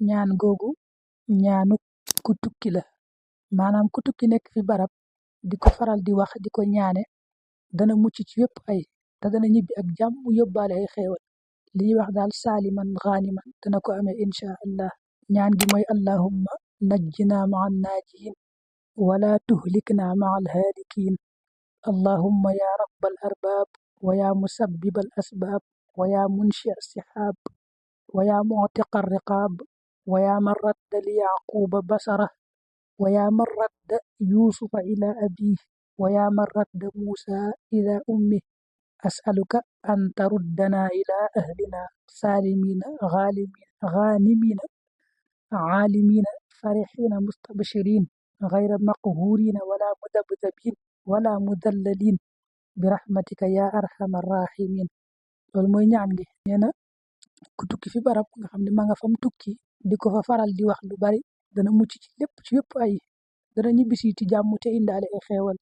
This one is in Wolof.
ñaan googu ñaanu ku tukki la maanaam ku tukki nekk fi barab di ko faral di wax di ko ñaane dana mucc ci yépp ay te dana ñibbi ak jàmm mu yóbbaale ay xéewal li ñuy wax daal saaliman xaaniman dana ko amee insha allah ñaan gi mooy allahumma najjina maa naajiin wala tuhlikna maa alhaalikiin allahumma ya rabbal arbaab wa ya musabbibal asbaab wa ya munshi as-sihaab wa ya mu'tiqa ar-riqaab wa ya man radda li yaquuba basarah wa ya man radda yuusufa ila abiih wa ya man radda muusaa ila ummih as'aluka an taruddana ila ahlina saalimiina ghaanimiina aalimiina farihiina mustabshiriin ghayra maqhuuriina wala mudabdabiin wala mudallaliin birahmatika ya arhamar raahimiin loolu mooy ñaan gi nee na ku tukki fi barab nga xam ne ma nga fam tukki di ko fa faral di wax lu bari dana mucc ci lépp ci yépp ay dana ñibbisi ci jàmm te indaale ay xéewal